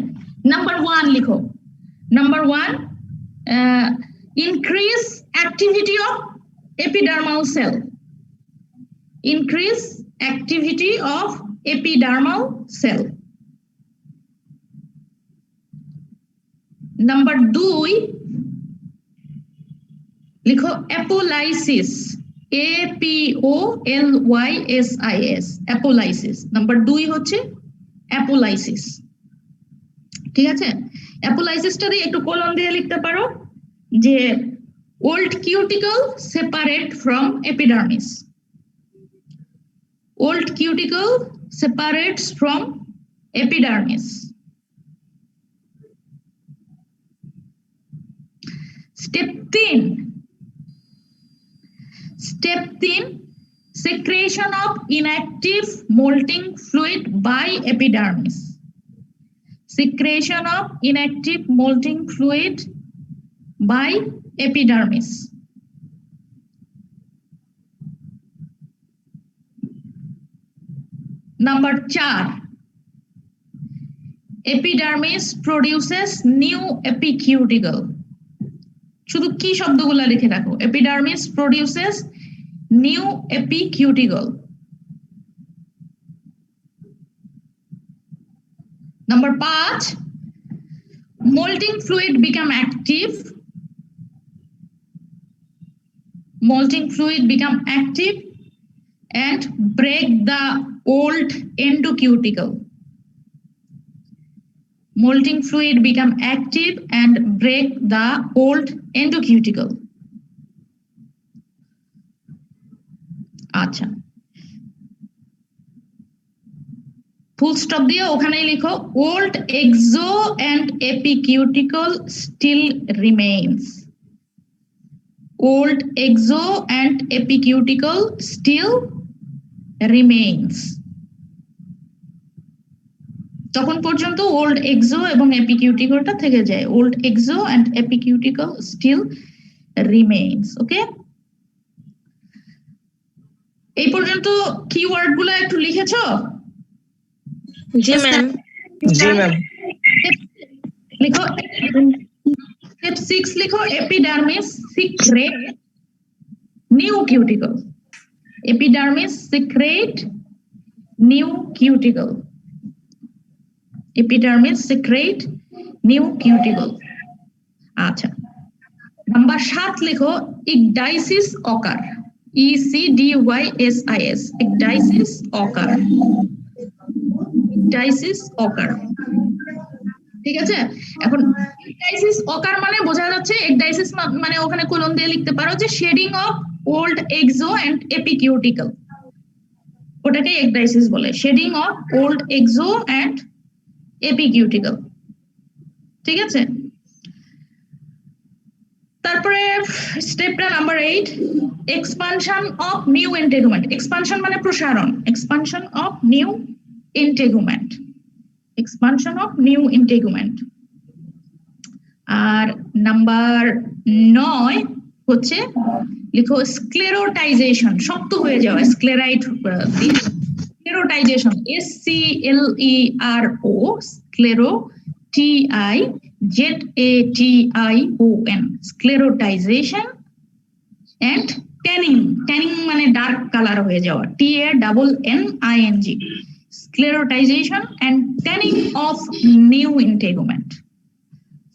নাম্বার 1 লিখো। Number 1, increase activity of epidermal cell. Increase activity of epidermal cell. Number 2 লিখো অ্যাপোলাইসিস। APOLYSIS, অ্যাপোলাইসিস। নাম্বার 2 হচ্ছে অ্যাপোলাইসিস, ঠিক আছে। অ্যাপোলাইসিসটা দিয়ে একটু কোলন দিয়ে লিখতে পারো যে old cuticle separate from epidermis. Old cuticle separates from epidermis. Step 3. Step 3, secretion of inactive molting fluid by epidermis. Secretion of inactive molting fluid by epidermis. Number 4, epidermis produces new epicuticle. শুধু কি শব্দগুলো লিখে রাখো, epidermis produces new epicuticle. Number 5, molting fluid become active. Molting fluid become active and break the old endocuticle. Molting fluid become active and break the old endocuticle. আচ্ছা, full stop দিয়ে ওখানেই লিখো old exo and epicuticle still remains. Old exo and epicuticle still remains. তখন পর্যন্ত old Exo এবং এপিকিউটিকলটা থেকে যায়। Old exo and epicuticle still remains. Okay, এই পর্যন্ত কিওয়ার্ড গুলো একটু লিখেছো? জি ম্যাম। জি ম্যাম। লিখো স্টেপ 6 লিখো epidermis secrete new cuticle. Epidermis secrete new cuticle. Epidermis secrete new cuticle. আচ্ছা, নাম্বার 7 লিখো ecdysis occur. ECDYSIS, ecdysis occur. Ecdysis occur, ঠিক আছে। এখন ecdysis occur মানে বোঝা যাচ্ছে, ecdysis মানে ওখানে কোলন দিয়ে লিখতে পারো যে shedding of old exo and epicuticle, ওটাকে ecdysis বলে। Shedding of old exo and epicuticle, ঠিক আছে। তারপরে স্টেপটা number 8, expansion of new integument. Expansion মানে প্রসারণ। Expansion of new integument. Expansion of new integument. আর নাম্বার 9 হচ্ছে লিখো স্ক্লেরোটাইজেশন, শক্ত হয়ে যাওয়া, sclerite. Sclerotization, SCLERO, sclero, TIZATION, sclerotization and tanning. Tanning মানে ডার্ক কালার হয়ে যাওয়া, TANNING, sclerotization and tanning of new integument.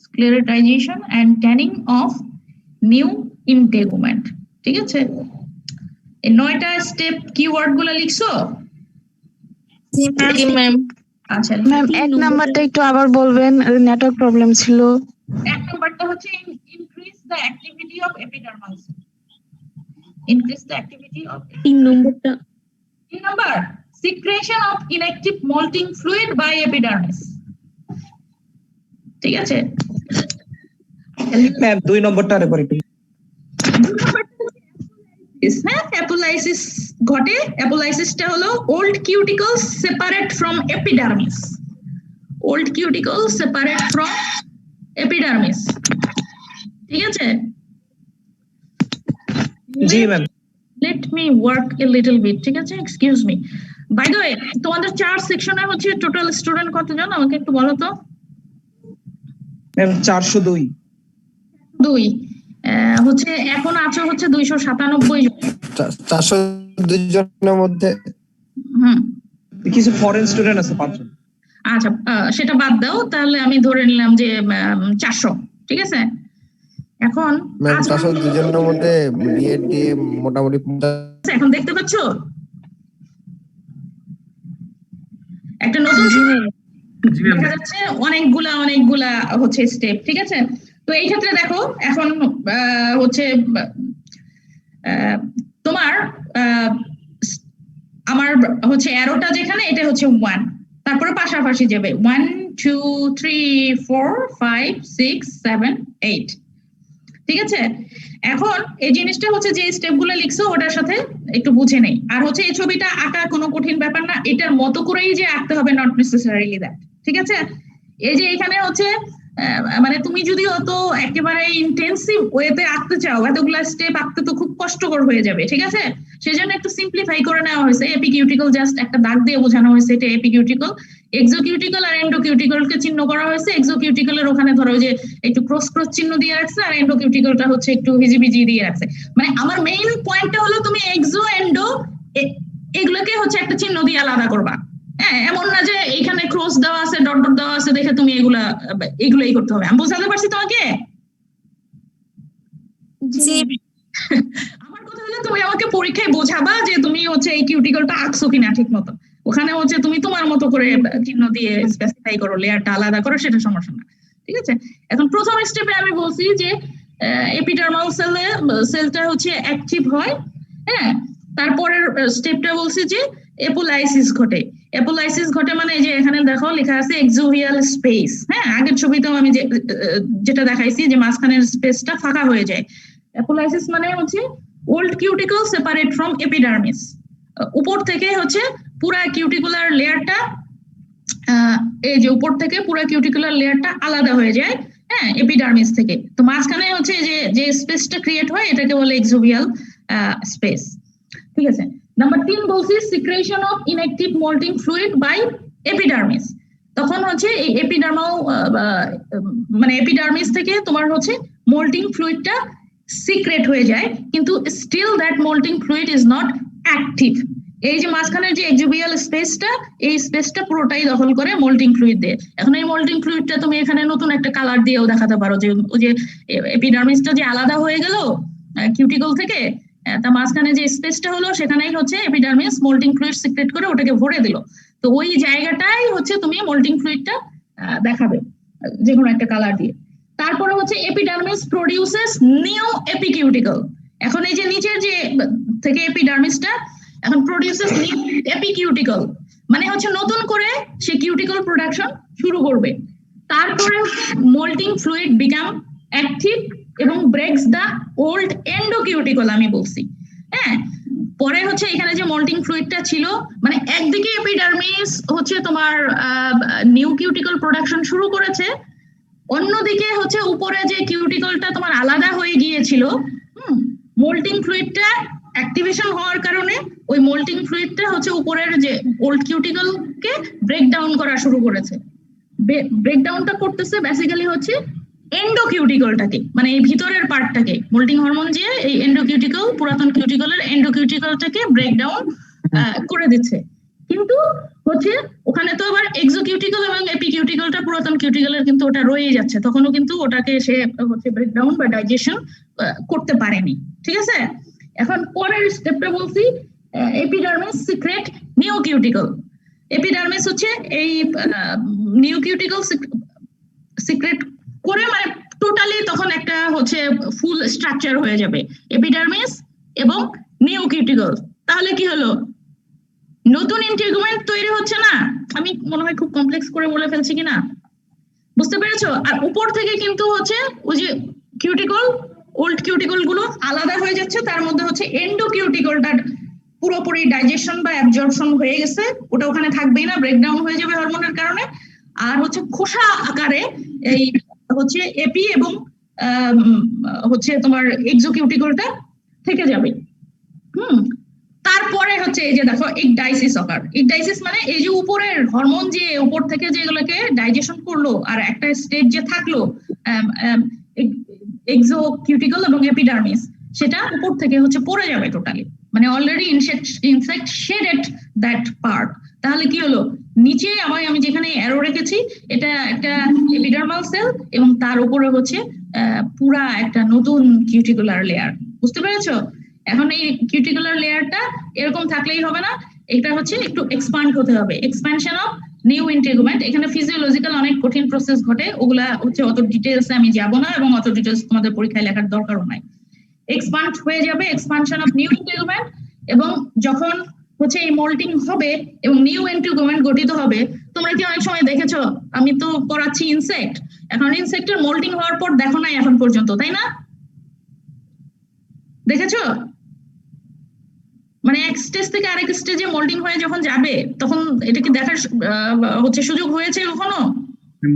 Sclerotization and tanning of new integument, ঠিক আছে। এই 9টা স্টেপ কিওয়ার্ড গুলো লিখছো? জি ম্যাম। আচ্ছা ম্যাম, 1 নাম্বারটা একটু আবার বলবেন, নেটওয়ার্ক প্রবলেম ছিল। 1 নাম্বারটা হচ্ছে increase the activity of epidermal cell. Increase the activity of 3 নম্বরটা। 3 number secretion of inactive moulting fluid by epidermis, ঠিক আছে। ম্যাম 2 নম্বরটা আরেকবার একটু। অ্যাপোলাইসিস ঘটে। অ্যাপোলাইসিসটা হলো old cuticle separate from epidermis. Old cuticle separate from epidermis, ঠিক আছে। জি ma'am. let me work a little bit, ঠিক আছে? Excuse me. By the way, তোমাদের 4 সেকশনে হচ্ছে টোটাল স্টুডেন্ট কতজন আমাকে একটু বলো তো? ম্যাম 402। 2 হচ্ছে এখন আছো হচ্ছে 297 জন। 402 জনের মধ্যে হুম, কিছু ফরেন স্টুডেন্ট আছে 5 জন। আচ্ছা সেটা বাদ দাও, তাহলে আমি ধরে নিলাম যে 400, ঠিক আছে? এখন ম্যাম আজ 402 জনের মধ্যে বিএড দিয়ে মোটামুটি 50 এখন দেখতে পাচ্ছো একটা নতুন দেখা যাচ্ছে অনেকগুলা হচ্ছে স্টেপ, ঠিক আছে? তো এই ক্ষেত্রে দেখো এখন হচ্ছে তোমার আমার হচ্ছে অ্যারোটা যেখানে এটা হচ্ছে 1, তারপরে পাশাপাশি যাবে 1 2 3 4 5 6 7 8, ঠিক আছে? এখন এই জিনিসটা হচ্ছে যে স্টেপগুলো লিখছো ওটার সাথে একটু বুঝে নেই। আর হচ্ছে এই ছবিটা আঁকা কোনো কঠিন ব্যাপার না, এটার মতো করেই যে আঁকতে হবে নট নেসেসারিলি দ্যাট, ঠিক আছে? এই যে এখানে হচ্ছে মানে তুমি যদি অত একেবারে ইন্টেন্সিভ ওয়েতে আঁকতে চাও, এতগুলা স্টেপ আঁকতে তো খুব কষ্টকর হয়ে যাবে, ঠিক আছে? সেজন্য একটু সিম্পলিফাই করে নেওয়া হয়েছে। এপিকিউটিকল জাস্ট একটা দাগ দিয়ে বোঝানো হয়েছে এটা এপিকিউটিকল। এক্সোকিউটিকল আর এন্ডোকিউটিকলকে চিহ্ন করা হয়েছে। এক্সোকিউটিকলের ওখানে ধরো যে একটু ক্রস ক্রস চিহ্ন দিয়ে রাখছে, আর এন্ডোকিউটিকলটা হচ্ছে একটু হিজিবিজি দিয়ে রাখছে। মানে আমার মেইন পয়েন্টটা হলো তুমি এক্সো এন্ডো এগুলোকে হচ্ছে একটা চিহ্ন দিয়ে আলাদা করবা। হ্যাঁ, এমন না যে এইখানে ক্রস দেওয়া আছে ডট ডট দেওয়া আছে দেখে তুমি এগুলাই করতে হবে। আমি বোঝাতে পারছি তোমাকে? জি আমার কথা হলো তুমি আমাকে পরীক্ষায় বোঝাবা যে তুমি হচ্ছে এই কিউটিকলটা আঁকছো কিনা ঠিক মতো। ওখানে হচ্ছে তুমি তোমার মতো করে চিহ্ন দিয়ে স্পেসিফাই করো, লেয়ারটা আলাদা করো, সেটা সমস্যা না, ঠিক আছে? এখন প্রথম স্টেপে আমি বলছি যে এপিডার্মাল সেলটা হচ্ছে অ্যাক্টিভ হয়। হ্যাঁ, তারপরের স্টেপটা বলছি যে এপোলাইসিস ঘটে। এপোলাইসিস ঘটে মানে এই যে এখানে দেখো লেখা আছে এক্সোভিয়াল স্পেস। হ্যাঁ, আগের ছবিতেও আমি যেটা দেখাইছি যে মাঝখানের স্পেসটা ফাঁকা হয়ে যায়। এপোলাইসিস মানে হচ্ছে old cuticle separate from epidermis. উপর থেকে হচ্ছে পুরা কিউটিকুলার লেয়ারটা এই যে উপর থেকে পুরা কিউটিকুলার লেয়ারটা আলাদা হয়ে যায়, হ্যাঁ, এপিডার্মিস থেকে। তো মাঝখানে হচ্ছে যে স্পেসটা ক্রিয়েট হয় এটাকে বলে এক্সোভিয়াল স্পেস, ঠিক আছে? নাম্বার 3 বলছি secretion of inactive moulting fluid by epidermis. তখন হচ্ছে এই এপিডার্মাল মানে এপিডার্মিস থেকে তোমার হচ্ছে মোল্টিং ফ্লুইডটা সিক্রেট হয়ে যায়, কিন্তু still that moulting fluid is not active. এই যে মাঝখানের যে এক্সোভিয়াল স্পেসটা, এই স্পেসটা পুরোটাই দখল করে মোল্টিং ফ্লুইড দিয়ে। এখন এই মোল্টিং ফ্লুইডটা তুমি এখানে নতুন একটা কালার দিয়েও দেখাতে পারো যে ওই যে এপিডার্মিসটা যে আলাদা হয়ে গেল কিউটিকল থেকে, তার মাঝখানে যে স্পেসটা হলো সেখানেই হচ্ছে এপিডার্মিস মোল্টিং ফ্লুইড সিক্রেট করে ওটাকে ভরে দিল। তো ওই জায়গাটাই হচ্ছে তুমি মোল্টিং ফ্লুইডটা দেখাবে যে কোনো একটা কালার দিয়ে। তারপরে হচ্ছে এপিডার্মিস প্রোডিউসেস নিউ এপিকিউটিকল। এখন এই যে নিচের যে থেকে এপিডার্মিসটা এখন প্রোডিউসেস নিউ এপিকিউটিকল, মানে হচ্ছে নতুন করে সে কিউটিকল প্রোডাকশন শুরু করবে। তারপরে মোল্টিং ফ্লুইড বিকাম অ্যাক্টিভ এবং ব্রেকস দা ওল্ড এন্ডোকিউটিকল আমি বলছি। হ্যাঁ, পরে হচ্ছে এখানে যে মোল্টিং ফ্লুইডটা ছিল, মানে একদিকে এপিডার্মিস হচ্ছে তোমার নিউ কিউটিকল প্রোডাকশন শুরু করেছে, অন্যদিকে হচ্ছে উপরে যে কিউটিকলটা তোমার আলাদা হয়ে গিয়েছিল, মোল্টিং ফ্লুইডটা অ্যাক্টিভেশন হওয়ার কারণে ওই মোল্টিং ফ্লুইডটা হচ্ছে উপরের যে ওল্ড কিউটিকলকে ব্রেকডাউন করা শুরু করেছে। ব্রেকডাউনটা করতেছে বেসিক্যালি হচ্ছে এন্ডোকিউটিকলটাকে, মানে এই ভিতরের পার্টটাকে। মোল্টিং হরমোন যে এই এন্ডোকিউটিকল, পুরাতন কিউটিকলের এন্ডোকিউটিকলটাকে ব্রেকডাউন করে দিচ্ছে। কিন্তু হচ্ছে ওখানে তো আবার এক্সোকিউটিকল এবং এপিকিউটিকলটা পুরাতন কিউটিকলের কিন্তু ওটা রয়ে যাচ্ছে, তখনও কিন্তু ওটাকে সে হচ্ছে ব্রেকডাউন বা ডাইজেশন করতে পারেনি, ঠিক আছে? এখন পরের স্টেপটা বলছি epidermis secrete new cuticle. Epidermis হচ্ছে এই নিউ কিউটিকল সিক্রেট করে মানে টোটালি তখন একটা হচ্ছে ফুল স্ট্রাকচার হয়ে যাবে এপিডার্মিস এবং নিউ কিউটিকল। তাহলে কি হলো? নতুন ইন্টিগুমেন্ট তৈরি হচ্ছে না? আমি মনে হয় খুব কমপ্লেক্স করে বলে ফেলছি কিনা, বুঝতে পেরেছো? আর উপর থেকে কিন্তু হচ্ছে ওই যে কিউটিকল, ওল্ড কিউটিকল গুলো আলাদা হয়ে যাচ্ছে, তার মধ্যে হচ্ছে এন্ডোকিউটিকলটা পুরোপুরি ডাইজেশন বা অ্যাবজর্পশন হয়ে গেছে, ওটা ওখানে থাকবেই না, ব্রেকডাউন হয়ে যাবে হরমোনের কারণে। আর হচ্ছে খোসা আকারে এই হচ্ছে এপি এবং হচ্ছে তোমার এক্সোকিউটিকলটা থেকে যাবে। তারপরে হচ্ছে এই যে দেখো ইকডাইসিস অকার। ইকডাইসিস মানে এই যে উপরের হরমোন যে উপর থেকে যেগুলোকে ডাইজেশন করলো আর একটা স্টেট যে থাকলো এক্সোকিউটিকল এবং এপিডার্মিস, সেটা উপর থেকে হচ্ছে পড়ে যাবে টোটালি, মানে already insect shaded that part. তাহলে কি হলো, নিচে আমি যেখানে অ্যারো রেখেছি এটা একটা এপিডার্মাল সেল এবং তার উপরে হচ্ছে পুরা একটা নতুন কিউটিকুলার লেয়ার। বুঝতে পেরেছো? এখন এই কিউটিকুলার লেয়ারটা এরকম থাকলেই হবে না, এটা হচ্ছে একটু এক্সপান্ড হতে হবে। এক্সপ্যানশন অফ নিউ ইন্টিগুমেন্ট, এখানে ফিজিওলজিক্যাল অনেক কঠিন প্রসেস ঘটে, ওগুলা হচ্ছে অত ডিটেলসে আমি যাব না এবং অত ডিটেলস তোমাদের পরীক্ষায় লেখার দরকারও নাই। এক্সপান্ড হয়ে যাবে, এক্সপানশন অফ নিউ ইন্টিগুমেন্ট, এবং যখন হচ্ছে এই মোল্টিং হবে এবং নিউ ইন্টিগুমেন্ট গঠিত হবে, তোমরা কি অনেক সময় দেখেছো, আমি তো পড়াচ্ছি ইনসেক্ট, এখন ইনসেক্টের মোল্টিং হওয়ার পর দেখো নাই এখন পর্যন্ত, তাই না? দেখেছো? মানে এক স্টেজ থেকে আরেক স্টেজে মোল্ডিং হয়ে যখন যাবে তখন এটা কি দেখার হচ্ছে সুযোগ হয়েছে কখনো?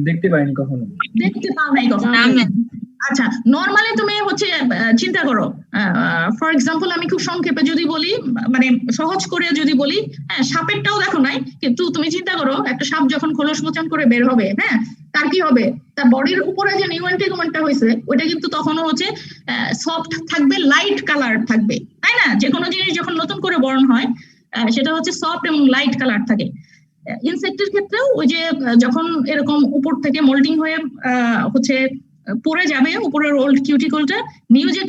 দেখতে পাইনি কখনো। দেখতে পাও নাই কখনো? আচ্ছা, নরমালি তুমি হচ্ছে চিন্তা করো, ফর এক্সাম্পল আমি খুব সংক্ষেপে যদি বলি, মানে সহজ করে যদি বলি, হ্যাঁ সাপেরটাও দেখো নাই, কিন্তু তুমি চিন্তা করো একটা সাপ যখন খোলস মোচন করে বের হবে, হ্যাঁ তার কি হবে, তার বডির উপরে যে নিউ ইন্টিগুমেন্টটা হয়েছে ওইটা কিন্তু তখনও হচ্ছে সফট থাকবে, লাইট কালার থাকবে, তাই না? যে কোনো জিনিস যখন নতুন করে বর্ন হয় সেটা হচ্ছে সফট এবং লাইট কালার থাকে। ইনসেক্টের ক্ষেত্রেও ওই যে যখন এরকম উপর থেকে মোল্ডিং হয়ে হচ্ছে পড়ে যাবে উপরের ওল্ড কিউটিকলটা, নিউ যে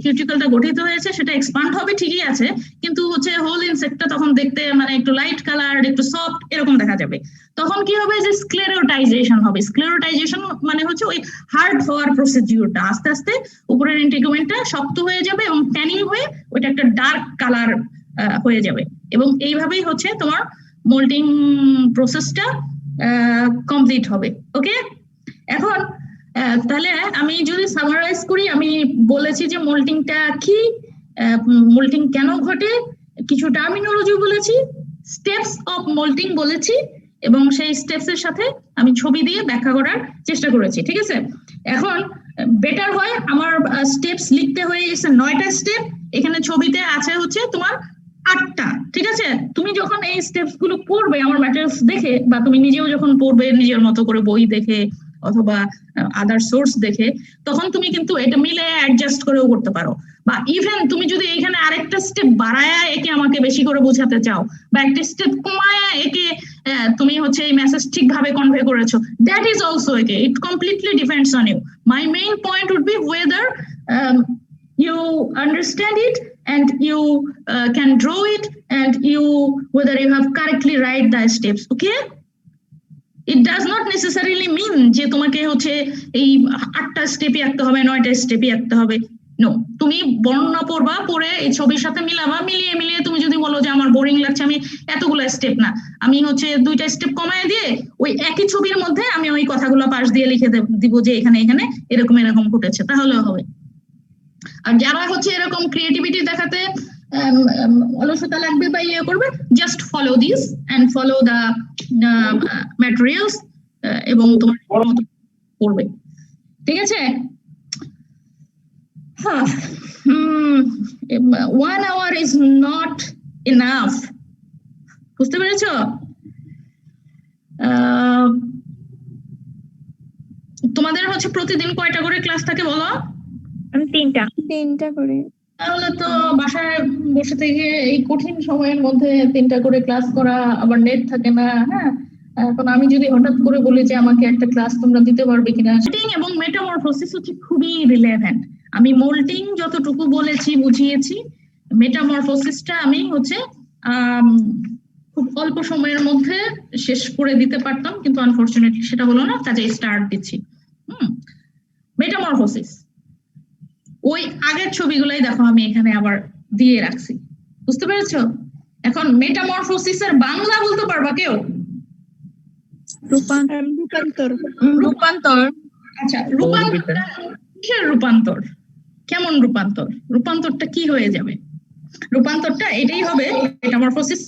কিউটিকলটা গঠিত হয়েছে সেটা এক্সপান্ড হবে ঠিকই আছে, কিন্তু হচ্ছে হোল ইনসেক্টটা তখন দেখতে মানে একটু লাইট কালার, একটু সফট এরকম দেখা যাবে। তখন কি হবে, যে স্ক্লেরোটাইজেশন হবে। স্ক্লেরোটাইজেশন মানে হচ্ছে ওই হার্ড হওয়ার প্রসিডিউরটা, আস্তে আস্তে উপরের ইন্টিগুমেন্টটা শক্ত হয়ে যাবে এবং ট্যানিং হয়ে ওইটা একটা ডার্ক কালার হয়ে যাবে, এবং এইভাবেই হচ্ছে তোমার মোল্টিং প্রসেসটা কমপ্লিট হবে। ওকে, এখন তাহলে আমি যদি সামারাইজ করি, আমি বলেছি যে মোল্টিংটা কি, মোল্টিং কেন ঘটে, কিছু টার্মিনোলজি বলেছি, স্টেপস অফ মোল্টিং বলেছি, এবং সেই স্টেপস এর সাথে আমি ছবি দিয়ে ব্যাখ্যা করার চেষ্টা করেছি। ঠিক আছে, এখন বেটার হয় আমার স্টেপস লিখতে হয়ে গেছে 9টা স্টেপ, এখানে ছবিতে আছে হচ্ছে তোমার 8টা। ঠিক আছে, তুমি যখন এই স্টেপস গুলো পড়বে আমার ম্যাটেরিয়ালস দেখে, বা তুমি নিজেও যখন পড়বে নিজের মতো করে বই দেখে অথবা আদার সোর্স দেখে, তখন তুমি কিন্তু এটা মিলে অ্যাডজাস্ট করেও করতে পারো, বা ইভেন তুমি যদি এখানে আরেকটা স্টেপ বাড়ায়া একে আমাকে বেশি করে বোঝাতে চাও, বা একটা স্টেপ কমায়া একে তুমি হচ্ছে এই মেসেজ ঠিকভাবে কনভে করেছো, that is also okay, it completely depends on you. My main point would be whether you understand it and you can draw it, and whether you have correctly write the steps. Okay, it does not necessarily mean যে তোমাকে হচ্ছে এই 8টা স্টেপই আঁকতে হবে, 9টা স্টেপই আঁকতে হবে। No, তুমি বর্ণনা পড়বা, পড়ে এই ছবির সাথে মিলাবা, মিলিয়ে তুমি যদি বলো যে আমার বোরিং লাগছে, আমি এতগুলো স্টেপ না, আমি হচ্ছে 2টা স্টেপ কমায় দিয়ে ওই একই ছবির মধ্যে আমি ওই কথাগুলো পাশ দিয়ে লিখে দিব যে এখানে এরকম ঘটেছে, তাহলেও হবে। আর যারা হচ্ছে এরকম ক্রিয়েটিভিটি দেখাতে অলসতা লাগবে বা ইয়ে করবে, just follow this and follow the materials, এবং তোমার মতো পড়বে। ঠিক আছে, হ্যাঁ, 1 hour is not enough, বুঝতে পেরেছো? তোমাদের হচ্ছে প্রতিদিন কয়টা করে ক্লাস থাকে বলো? 3টা করে। তাহলে তো বাসায় বসে থেকে এই কঠিন সময়ের মধ্যে 3টা করে ক্লাস করা, আবার নেট থাকে না। হ্যাঁ, এখন আমি যদি হঠাৎ করে বলি যে আমাকে একটা ক্লাস তোমরা দিতে পারবে কিনা, মোল্টিং এবং মেটামরফোসিস হচ্ছে খুবই রিলেভেন্ট। আমি মোল্টিং যতটুকু বলেছি বুঝিয়েছি, মেটামরফোসিসটা আমি হচ্ছে খুব অল্প সময়ের মধ্যে শেষ করে দিতে পারতাম, কিন্তু আনফরচুনেটলি সেটা হলো না, কাজে স্টার্ট দিচ্ছি। মেটামরফোসিস ওই আগের ছবিগুলাই দেখো আমি এখানে আবার দিয়ে রাখছি, বুঝতে পেরেছো? এখন মেটামরফোসিসের বাংলা বলতে পারবা কেউ? রূপান্তর। আচ্ছা, রূপান্তর কিসের রূপান্তর? কেমন রূপান্তর? রূপান্তরটা কি হয়ে যাবে? রূপান্তরটা এটাই হবে মেটামরফোসিস।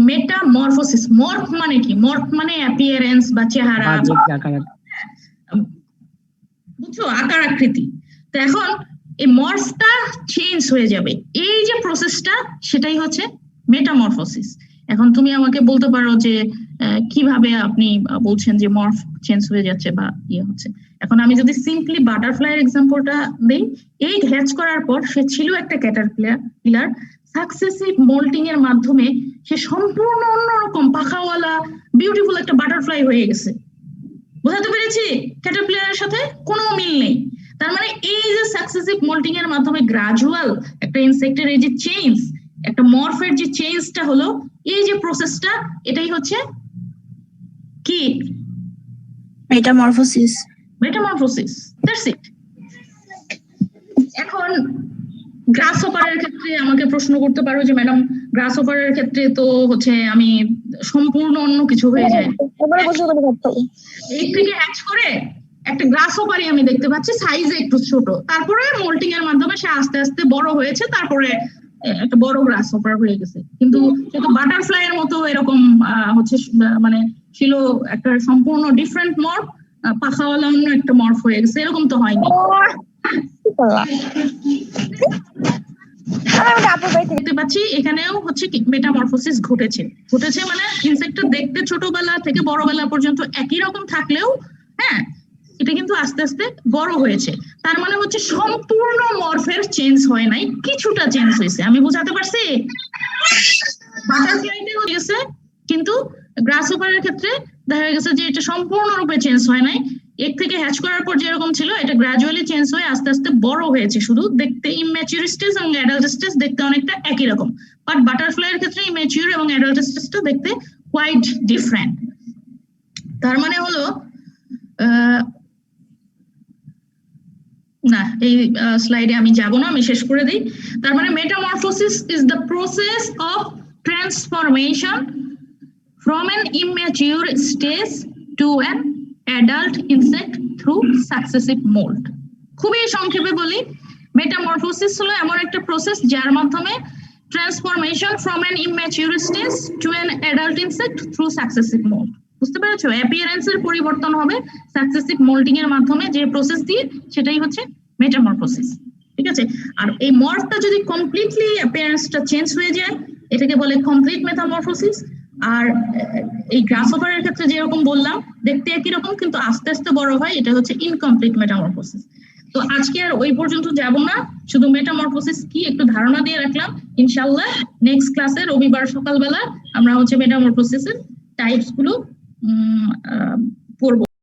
মেটামরফোসিস, মর্ফ মানে কি? মর্ফ মানে অ্যাপিয়ারেন্স বা চেহারা, বুঝছো, আকার আকৃতি। তো এখন এই মর্ফটা চেঞ্জ হয়ে যাবে, এই যে প্রসেসটা সেটাই হচ্ছে মেটামরফোসিস। এখন তুমি আমাকে বলতে পারো যে কিভাবে আপনি বলছেন যে মর্ফ চেঞ্জ হয়ে যাচ্ছে বা ইয়ে হচ্ছে। এখন আমি যদি সিম্পলি বাটারফ্লাইয়ের এক্সাম্পলটা দেই, এই হ্যাচ করার পর সে ছিল একটা ক্যাটারপিলার, সাকসেসিভ মোল্টিং এর মাধ্যমে সে সম্পূর্ণ অন্যরকম পাখাওয়ালা বিউটিফুল একটা বাটারফ্লাই হয়ে গেছে। বোঝাতে পেরেছি? ক্যাটারপিলারের সাথে কোনো মিল নেই। তার মানে এই যে সাকসেসিভ মোল্টিং এর মাধ্যমে গ্রাজুয়াল একটা ইনসেক্টের এই যে চেঞ্জ, একটা মরফের যে চেঞ্জটা হলো, এই যে প্রসেসটা, এটাই হচ্ছে কি? মেটামরফোসিস। Metamorphosis, that's it. এখন গ্রাসহপারের ক্ষেত্রে আমাকে প্রশ্ন করতে পারো যে ম্যাডাম গ্রাসহপারের ক্ষেত্রে তো হচ্ছে আমি সম্পূর্ণ অন্য কিছু হয়ে যায়, এই থেকে হ্যাচ করে একটা গ্রাসহপারই আমি দেখতে পাচ্ছি সাইজে একটু ছোট, তারপরে মোল্টিং এর মাধ্যমে সে আস্তে আস্তে বড় হয়েছে, তারপরে একটা বড় গ্রাসহপার হয়ে গেছে। কিন্তু সে তো বাটারফ্লাই এর মতো এরকম হচ্ছে মানে ছিল একটা সম্পূর্ণ ডিফারেন্ট মর্ফ, পাখাওয়ালা অন্য একটা মর্ফ হয়ে গেছে, এরকম তো হয়নি। দেখতে পাচ্ছি এখানেও হচ্ছে কি মেটামরফোসিস ঘটেছে মানে ইনসেক্টটা দেখতে ছোটবেলা থেকে বড়বেলা পর্যন্ত একই রকম থাকলেও হ্যাঁ এটা কিন্তু আস্তে আস্তে বড় হয়েছে। তার মানে হচ্ছে সম্পূর্ণ মরফের চেঞ্জ হয় নাই, কিছুটা চেঞ্জ হয়েছে। আমি বোঝাতে পারছি? বাটারফ্লাইতে হয়ে গেছে, কিন্তু গ্রাসহপারের ক্ষেত্রে দেখা গেছে যে এটা সম্পূর্ণরূপে চেঞ্জ হয় নাই। এক থেকে হ্যাচ করার পর যেরকম ছিল এটা গ্রাজুয়ালি চেঞ্জ হয়ে আস্তে আস্তে বড় হয়েছে, শুধু দেখতে ইম্যাচিউর স্টেজ এবং অ্যাডাল্ট স্টেজ দেখতে অনেকটা একই রকম। বাট বাটারফ্লাইয়ের ক্ষেত্রে ইম্যাচিউর এবং অ্যাডাল্ট স্টেজটা দেখতে কোয়াইট ডিফারেন্ট। তার মানে হলো না, এই স্লাইডে আমি যাব না, আমি শেষ করে দিই। তার মানে metamorphosis is the process of transformation from an immature stage to an adult insect through successive mold. খুবই সংক্ষেপে বলি, মেটামরফোসিস হলো এমন একটা প্রসেস যার মাধ্যমে transformation from an immature stage to an adult insect through successive moult. বুঝতে পেরেছো? অ্যাপিয়ারেন্সের পরিবর্তন হবে সাকসেসিভ মোল্ডিং এর মাধ্যমে, যে প্রসেস দিয়ে, সেটাই হচ্ছে মেটামরফোসিস। ঠিক আছে? আর এই মর্ফটা যদি কমপ্লিটলি অ্যাপিয়ারেন্সটা চেঞ্জ হয়ে যায়, এটাকে বলে কমপ্লিট মেটামরফোসিস। আর এই গ্রাসহপারের ক্ষেত্রে যেরকম বললাম দেখতে একই রকম কিন্তু আস্তে আস্তে বড় হয়, এটা হচ্ছে ইনকমপ্লিট মেটামরফোসিস। তো আজকে আর ওই পর্যন্ত যাব না, শুধু মেটামরফোসিস কি একটু ধারণা দিয়ে রাখলাম। ইনশাআল্লাহ নেক্সট ক্লাসে রবিবার সকালবেলা আমরা হচ্ছে মেটামরফোসিসের টাইপস গুলো পড়বো।